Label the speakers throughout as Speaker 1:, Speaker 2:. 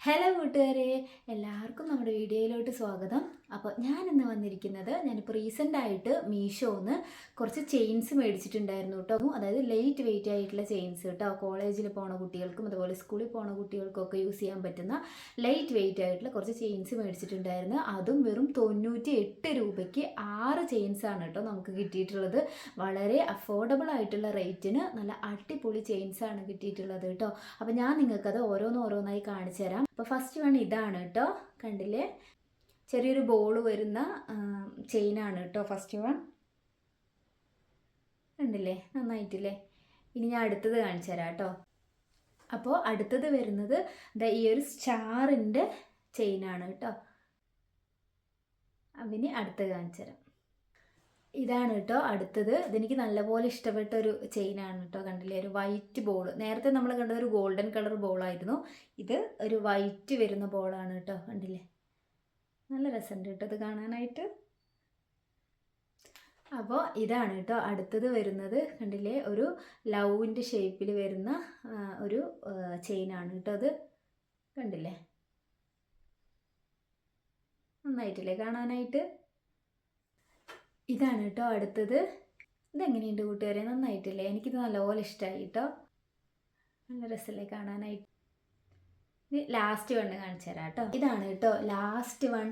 Speaker 1: Hello കൂട്ടുകാരെ, എല്ലാവർക്കും നമ്മുടെ വീഡിയോയിലോട്ട് സ്വാഗതം. അപ്പോൾ ഞാനിന്ന് വന്നിരിക്കുന്നത്, ഞാനിപ്പോൾ റീസെൻ്റായിട്ട് മീഷോന്ന് കുറച്ച് ചെയിൻസ് മേടിച്ചിട്ടുണ്ടായിരുന്നു കേട്ടോ. അതായത് ലൈറ്റ് വെയിറ്റ് ആയിട്ടുള്ള ചെയിൻസ് കേട്ടോ. കോളേജിൽ പോണ കുട്ടികൾക്കും അതുപോലെ സ്കൂളിൽ പോണ കുട്ടികൾക്കൊക്കെ യൂസ് ചെയ്യാൻ പറ്റുന്ന ലൈറ്റ് വെയിറ്റ് ആയിട്ടുള്ള കുറച്ച് ചെയിൻസ് മേടിച്ചിട്ടുണ്ടായിരുന്നു. അതും വെറും 98 രൂപയ്ക്ക് 6 ചെയിൻസാണ് കേട്ടോ നമുക്ക് കിട്ടിയിട്ടുള്ളത്. വളരെ അഫോർഡബിൾ ആയിട്ടുള്ള റേറ്റിന് നല്ല അടിപൊളി ചെയിൻസാണ് കിട്ടിയിട്ടുള്ളത് കേട്ടോ. അപ്പോൾ ഞാൻ നിങ്ങൾക്കത് ഓരോന്നായി കാണിച്ചു തരാം. അപ്പോൾ ഫസ്റ്റ് വൺ ഇതാണ് കേട്ടോ, കണ്ടില്ലേ? ചെറിയൊരു ബോൾ വരുന്ന ചെയിനാണ് കേട്ടോ ഫസ്റ്റ് വൺ. കണ്ടില്ലേ, നന്നായിട്ടില്ലേ? ഇനി ഞാൻ അടുത്തത് കാണിച്ചു തരാം കേട്ടോ. അപ്പോൾ അടുത്തത് വരുന്നത് ഈ ഒരു സ്റ്റാറിൻ്റെ ചെയിനാണ് കേട്ടോ. അതിന് അടുത്തത് കാണിച്ചു തരാം. ഇതാണ് കേട്ടോ അടുത്തത്. ഇതെനിക്ക് നല്ലപോലെ ഇഷ്ടപ്പെട്ട ഒരു ചെയിനാണ് കേട്ടോ. കണ്ടില്ലേ, ഒരു വൈറ്റ് ബോൾ. നേരത്തെ നമ്മൾ കണ്ടത് ഒരു ഗോൾഡൻ കളർ ബോളായിരുന്നു. ഇത് ഒരു വൈറ്റ് വരുന്ന ബോളാണ് കേട്ടോ. കണ്ടില്ലേ, നല്ല രസമുണ്ട് കേട്ടോ ഇത് കാണാനായിട്ട്. അപ്പോൾ ഇതാണ് കേട്ടോ അടുത്തത് വരുന്നത്. കണ്ടില്ലേ, ഒരു ലവിൻ്റെ ഷേപ്പിൽ വരുന്ന ഒരു ചെയിനാണ് കേട്ടോ അത്. കണ്ടില്ലേ, നന്നായിട്ടില്ലേ കാണാനായിട്ട്? ഇതാണ് കേട്ടോ അടുത്തത്. ഇതെങ്ങനെയുണ്ട് കൂട്ടുകാരെ, നന്നായിട്ടില്ലേ? എനിക്കിത് നല്ലപോലെ ഇഷ്ടമായി കേട്ടോ. നല്ല രസമല്ലേ കാണാനായിട്ട്? ഇനി ലാസ്റ്റ് വൺ കാണിച്ചു തരാം കേട്ടോ. ഇതാണ് കേട്ടോ ലാസ്റ്റ് വൺ.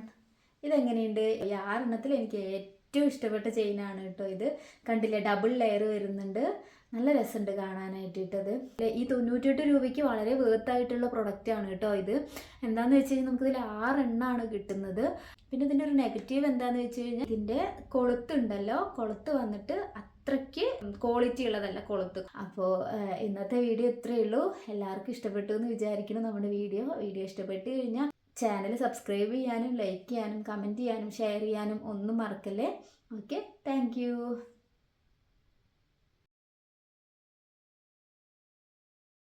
Speaker 1: ഇതെങ്ങനെയുണ്ട്? ഈ 6 എനിക്ക് ഏറ്റവും ഇഷ്ടപ്പെട്ട ചെയിനാണ് കേട്ടോ ഇത്. കണ്ടില്ലേ, ഡബിൾ ലെയർ വരുന്നുണ്ട്. നല്ല രസമുണ്ട് കാണാനായിട്ട് ഇട്ടത്. ഈ 98 രൂപയ്ക്ക് വളരെ വേർത്തായിട്ടുള്ള പ്രൊഡക്റ്റാണ് കേട്ടോ ഇത്. എന്താണെന്ന് വെച്ച് കഴിഞ്ഞാൽ നമുക്കിതിൽ 6 എണ്ണമാണ് കിട്ടുന്നത്. പിന്നെ ഇതിൻ്റെ ഒരു നെഗറ്റീവ് എന്താണെന്ന് വെച്ച് കഴിഞ്ഞാൽ ഇതിൻ്റെ കൊളുത്തുണ്ടല്ലോ, കൊളുത്ത് വന്നിട്ട് അത്രയ്ക്ക് ക്വാളിറ്റി ഉള്ളതല്ല കൊളുത്ത്. അപ്പോൾ ഇന്നത്തെ വീഡിയോ ഇത്രയേ ഉള്ളൂ. എല്ലാവർക്കും ഇഷ്ടപ്പെട്ടു എന്ന് വിചാരിക്കുന്നു നമ്മുടെ വീഡിയോ ഇഷ്ടപ്പെട്ട് കഴിഞ്ഞാൽ ചാനൽ സബ്സ്ക്രൈബ് ചെയ്യാനും ലൈക്ക് ചെയ്യാനും കമൻറ്റ് ചെയ്യാനും ഷെയർ ചെയ്യാനും ഒന്നും മറക്കല്ലേ. Okay, thank